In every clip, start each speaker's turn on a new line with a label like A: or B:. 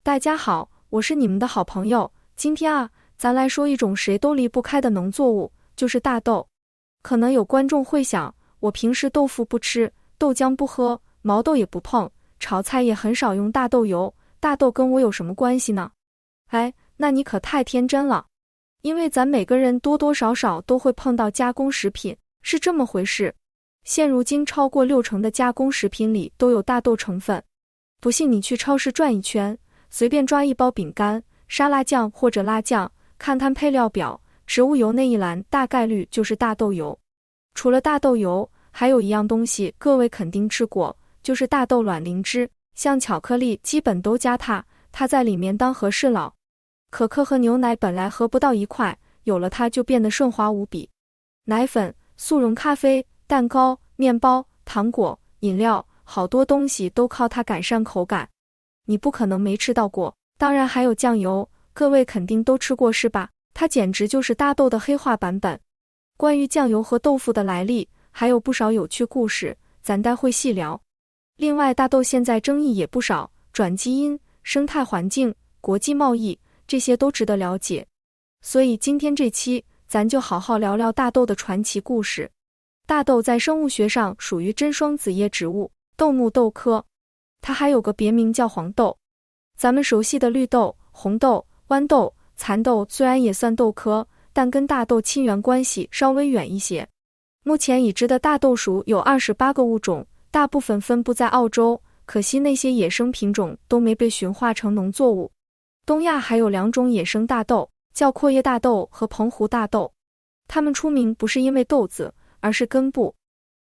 A: 大家好，我是你们的好朋友。今天咱来说一种谁都离不开的农作物，就是大豆。可能有观众会想，我平时豆腐不吃，豆浆不喝，毛豆也不碰，炒菜也很少用大豆油，大豆跟我有什么关系呢？那你可太天真了。因为咱每个人多多少少都会碰到加工食品，是这么回事。现如今超过60%的加工食品里都有大豆成分。不信你去超市转一圈，随便抓一包饼干、沙拉酱或者辣酱，看它配料表，植物油那一栏大概率就是大豆油。除了大豆油，还有一样东西各位肯定吃过，就是大豆卵磷脂，像巧克力基本都加它在里面当和事佬。可可和牛奶本来合不到一块，有了它就变得顺滑无比。奶粉、速溶咖啡、蛋糕、面包、糖果、饮料，好多东西都靠它改善口感。你不可能没吃到过。当然还有酱油，各位肯定都吃过是吧？它简直就是大豆的黑化版本。关于酱油和豆腐的来历，还有不少有趣故事，咱待会细聊。另外，大豆现在争议也不少，转基因、生态环境、国际贸易，这些都值得了解。所以今天这期咱就好好聊聊大豆的传奇故事。大豆在生物学上属于真双子叶植物，豆目豆科。它还有个别名叫黄豆。咱们熟悉的绿豆、红豆、豌豆、蚕豆虽然也算豆科，但跟大豆亲缘关系稍微远一些。目前已知的大豆属有28个物种，大部分分布在澳洲，可惜那些野生品种都没被驯化成农作物。东亚还有2种野生大豆，叫阔叶大豆和澎湖大豆。它们出名不是因为豆子，而是根部。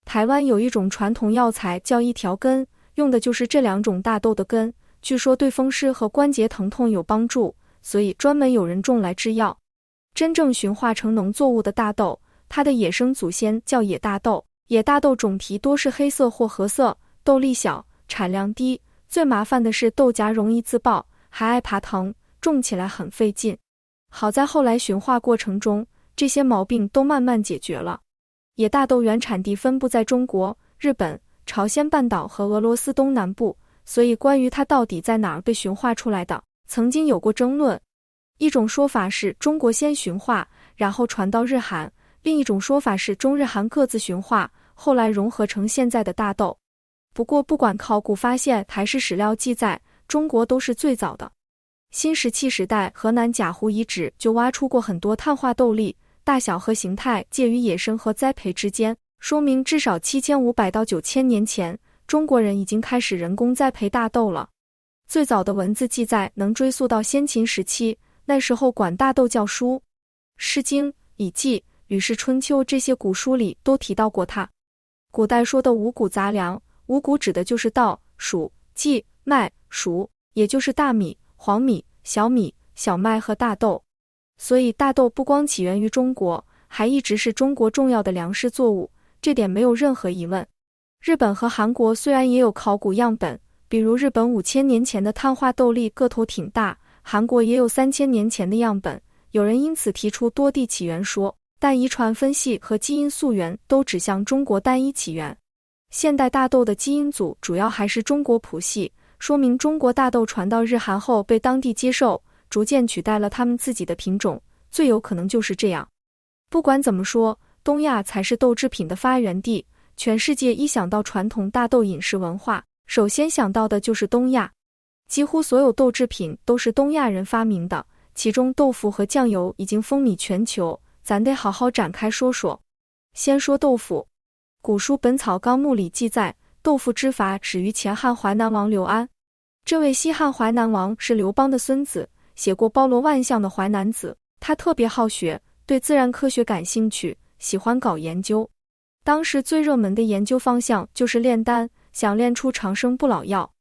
A: 台湾有一种传统药材叫一条根，用的就是这2种大豆的根，据说对风湿和关节疼痛有帮助，所以专门有人种来制药。真正驯化成农作物的大豆，它的野生祖先叫野大豆。野大豆种皮多是黑色或褐色，豆粒小，产量低，最麻烦的是豆荚容易自爆，还爱爬藤，种起来很费劲。好在后来驯化过程中，这些毛病都慢慢解决了。野大豆原产地分布在中国、日本、朝鲜半岛和俄罗斯东南部，所以关于它到底在哪儿被驯化出来的，曾经有过争论。一种说法是中国先驯化，然后传到日韩，另一种说法是中日韩各自驯化，后来融合成现在的大豆。不过不管考古发现还是史料记载，中国都是最早的。新石器时代河南贾湖遗址就挖出过很多碳化豆粒，大小和形态介于野生和栽培之间，说明至少7500到9000年前，中国人已经开始人工栽培大豆了。最早的文字记载能追溯到先秦时期，那时候管大豆叫菽。诗经、礼记、吕氏春秋这些古书里都提到过它。古代说的五谷杂粮，五谷指的就是稻、黍、稷、麦、黍，也就是大米、黄米、小米、小麦和大豆。所以大豆不光起源于中国，还一直是中国重要的粮食作物，这点没有任何疑问。日本和韩国虽然也有考古样本，比如日本5000年前的碳化豆粒个头挺大，韩国也有3000年前的样本，有人因此提出多地起源说，但遗传分析和基因溯源都指向中国单一起源。现代大豆的基因组主要还是中国谱系，说明中国大豆传到日韩后被当地接受，逐渐取代了他们自己的品种，最有可能就是这样。不管怎么说，东亚才是豆制品的发源地，全世界一想到传统大豆饮食文化，首先想到的就是东亚。几乎所有豆制品都是东亚人发明的，其中豆腐和酱油已经风靡全球，咱得好好展开说说。先说豆腐，古书《本草纲目》里记载，豆腐之法始于前汉淮南王刘安。这位西汉淮南王是刘邦的孙子，写过包罗万象的淮南子。他特别好学，对自然科学感兴趣，喜欢搞研究。当时最热门的研究方向就是炼丹，想炼出长生不老药。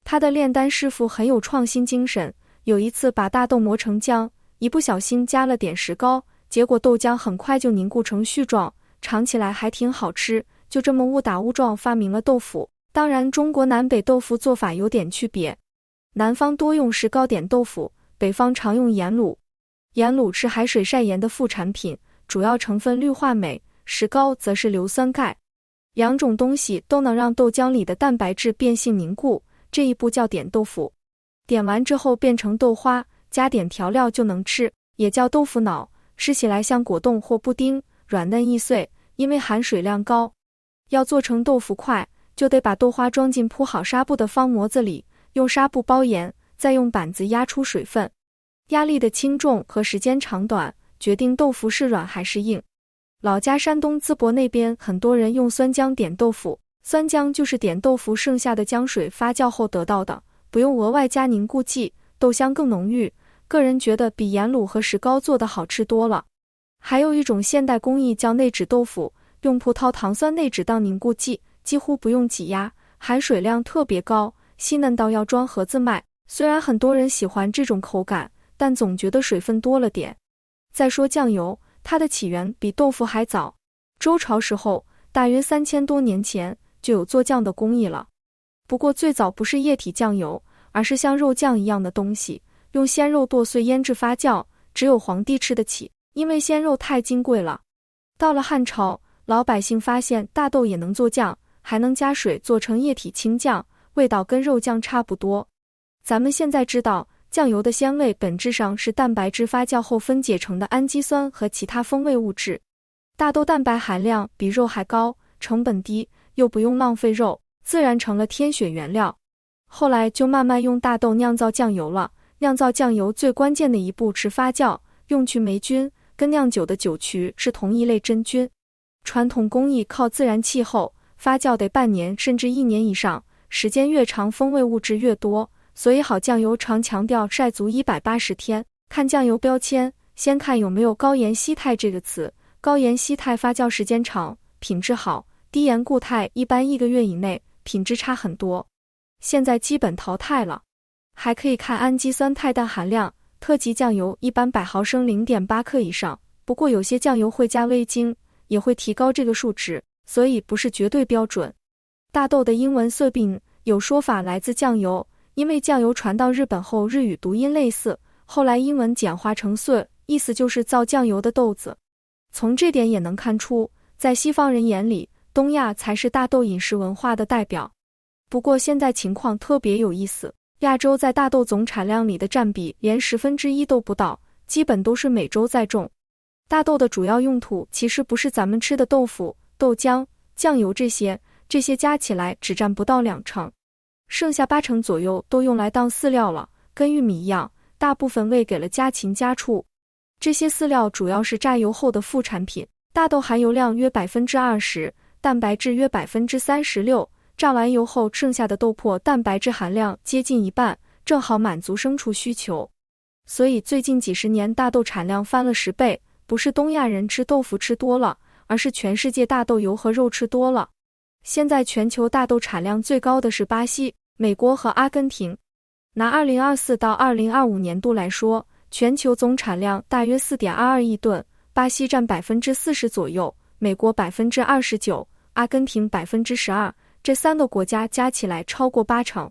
A: 他的炼丹师傅很有创新精神，有一次把大豆磨成浆，一不小心加了点石膏，结果豆浆很快就凝固成絮状，尝起来还挺好吃，就这么误打误撞发明了豆腐。当然中国南北豆腐做法有点区别，南方多用石膏点豆腐，北方常用盐卤。盐卤是海水晒盐的副产品，主要成分氯化镁，石膏则是硫酸钙。2种东西都能让豆浆里的蛋白质变性凝固，这一步叫点豆腐。点完之后变成豆花，加点调料就能吃，也叫豆腐脑，吃起来像果冻或布丁，软嫩易碎，因为含水量高。要做成豆腐块，就得把豆花装进铺好纱布的方模子里，用纱布包严，再用板子压出水分。压力的轻重和时间长短决定豆腐是软还是硬。老家山东淄博那边很多人用酸浆点豆腐，酸浆就是点豆腐剩下的浆水发酵后得到的，不用额外加凝固剂，豆香更浓郁，个人觉得比盐卤和石膏做的好吃多了。还有一种现代工艺叫内酯豆腐，用葡萄糖酸内酯当凝固剂，几乎不用挤压，含水量特别高，细嫩到要装盒子卖。虽然很多人喜欢这种口感，但总觉得水分多了点。再说酱油，它的起源比豆腐还早，周朝时候，大约3000多年前就有做酱的工艺了。不过最早不是液体酱油，而是像肉酱一样的东西，用鲜肉剁碎腌制发酵，只有皇帝吃得起，因为鲜肉太金贵了。到了汉朝，老百姓发现大豆也能做酱，还能加水做成液体清酱，味道跟肉酱差不多。咱们现在知道，酱油的鲜味本质上是蛋白质发酵后分解成的氨基酸和其他风味物质。大豆蛋白含量比肉还高，成本低，又不用浪费肉，自然成了天选原料。后来就慢慢用大豆酿造酱油了。酿造酱油最关键的一步是发酵，用去霉菌，跟酿酒的酒曲是同一类真菌。传统工艺靠自然气候，发酵得半年甚至1年以上，时间越长风味物质越多，所以好酱油常强调晒足180天。看酱油标签，先看有没有高盐稀态这个词，高盐稀态发酵时间长，品质好，低盐固态一般1个月以内，品质差很多。现在基本淘汰了。还可以看氨基酸肽氮含量，特级酱油一般100毫升 0.8 克以上，不过有些酱油会加味精，也会提高这个数值，所以不是绝对标准。大豆的英文 soybean 有说法来自酱油，因为酱油传到日本后日语读音类似，后来英文简化成 soy， 意思就是造酱油的豆子。从这点也能看出，在西方人眼里，东亚才是大豆饮食文化的代表。不过现在情况特别有意思，亚洲在大豆总产量里的占比连1/10都不到，基本都是美洲在种。大豆的主要用途其实不是咱们吃的豆腐、豆浆、酱油这些加起来只占不到2成，剩下8成左右都用来当饲料了，跟玉米一样，大部分喂给了家禽家畜。这些饲料主要是榨油后的副产品，大豆含油量约 20%， 蛋白质约 36%， 榨完油后剩下的豆粕蛋白质含量接近一半，正好满足牲畜需求。所以最近几十年大豆产量翻了10倍，不是东亚人吃豆腐吃多了，而是全世界大豆油和肉吃多了。现在全球大豆产量最高的是巴西、美国和阿根廷。拿2024到2025年度来说，全球总产量大约 4.22 亿吨，巴西占 40% 左右，美国 29%， 阿根廷 12%， 这3个国家加起来超过8成。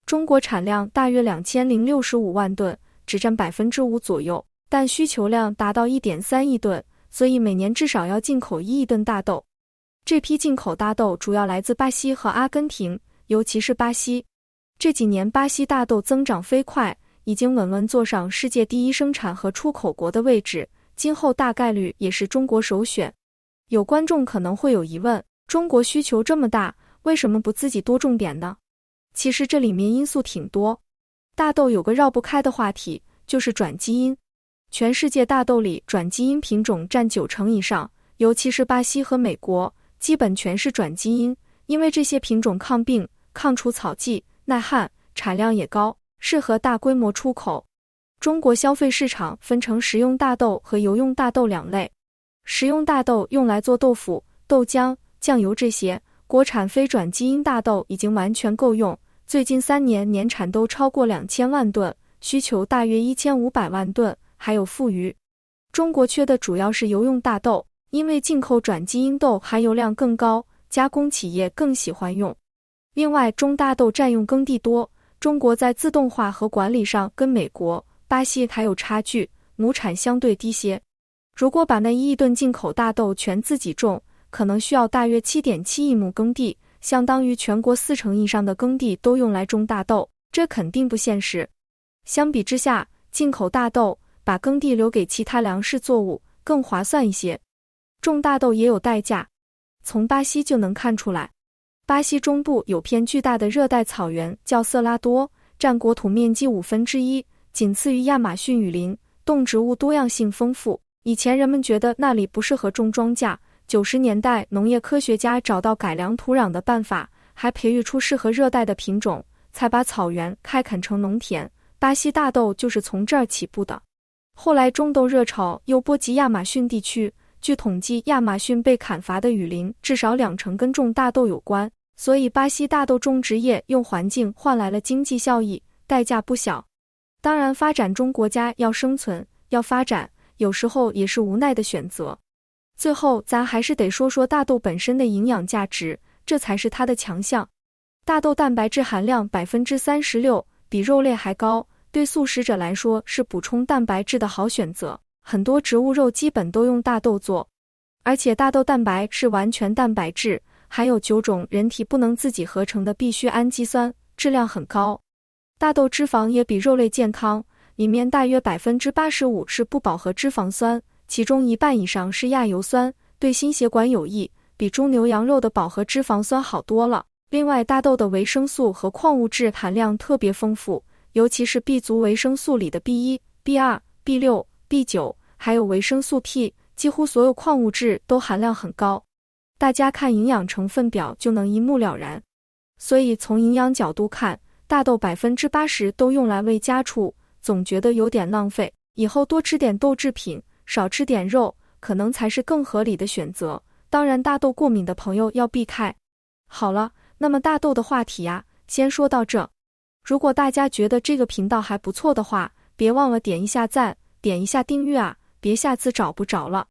A: 中国产量大约2065万吨，只占 5% 左右，但需求量达到 1.3 亿吨，所以每年至少要进口1亿吨大豆。这批进口大豆主要来自巴西和阿根廷，尤其是巴西。这几年巴西大豆增长飞快，已经稳稳坐上世界第1生产和出口国的位置，今后大概率也是中国首选。有观众可能会有疑问，中国需求这么大，为什么不自己多种点呢？其实这里面因素挺多。大豆有个绕不开的话题，就是转基因。全世界大豆里转基因品种占9成以上，尤其是巴西和美国，基本全是转基因，因为这些品种抗病、抗除草剂、耐旱，产量也高，适合大规模出口。中国消费市场分成食用大豆和油用大豆2类。食用大豆用来做豆腐、豆浆、酱油这些，国产非转基因大豆已经完全够用，最近3年年产都超过2000万吨，需求大约1500万吨，还有富余。中国缺的主要是油用大豆，因为进口转基因豆含油量更高，加工企业更喜欢用。另外，中大豆占用耕地多，中国在自动化和管理上跟美国、巴西还有差距，亩产相对低些。如果把那1亿吨进口大豆全自己种，可能需要大约 7.7 亿亩耕地，相当于全国4成以上的耕地都用来种大豆。这肯定不现实。相比之下，进口大豆，把耕地留给其他粮食作物更划算一些。种大豆也有代价，从巴西就能看出来。巴西中部有片巨大的热带草原叫色拉多，占国土面积1/5，仅次于亚马逊雨林，动植物多样性丰富。以前人们觉得那里不适合种庄稼，90年代农业科学家找到改良土壤的办法，还培育出适合热带的品种，才把草原开垦成农田。巴西大豆就是从这儿起步的。后来种豆热潮又波及亚马逊地区，据统计，亚马逊被砍伐的雨林至少20%跟种大豆有关，所以巴西大豆种植业用环境换来了经济效益，代价不小。当然，发展中国家要生存，要发展，有时候也是无奈的选择。最后，咱还是得说说大豆本身的营养价值，这才是它的强项。大豆蛋白质含量36%，比肉类还高，对素食者来说是补充蛋白质的好选择。很多植物肉基本都用大豆做，而且大豆蛋白是完全蛋白质，含有9种人体不能自己合成的必需氨基酸，质量很高。大豆脂肪也比肉类健康，里面大约85%是不饱和脂肪酸，其中1半以上是亚油酸，对心血管有益，比猪牛羊肉的饱和脂肪酸好多了。另外，大豆的维生素和矿物质含量特别丰富，尤其是 B 族维生素里的 B1、B2、B6、B9，还有维生素 P， 几乎所有矿物质都含量很高。大家看营养成分表就能一目了然。所以从营养角度看，大豆80%都用来喂家畜，总觉得有点浪费。以后多吃点豆制品，少吃点肉，可能才是更合理的选择。当然，大豆过敏的朋友要避开。好了，那么大豆的话题呀，先说到这。如果大家觉得这个频道还不错的话，别忘了点一下赞，点一下订阅啊，别下次找不着了。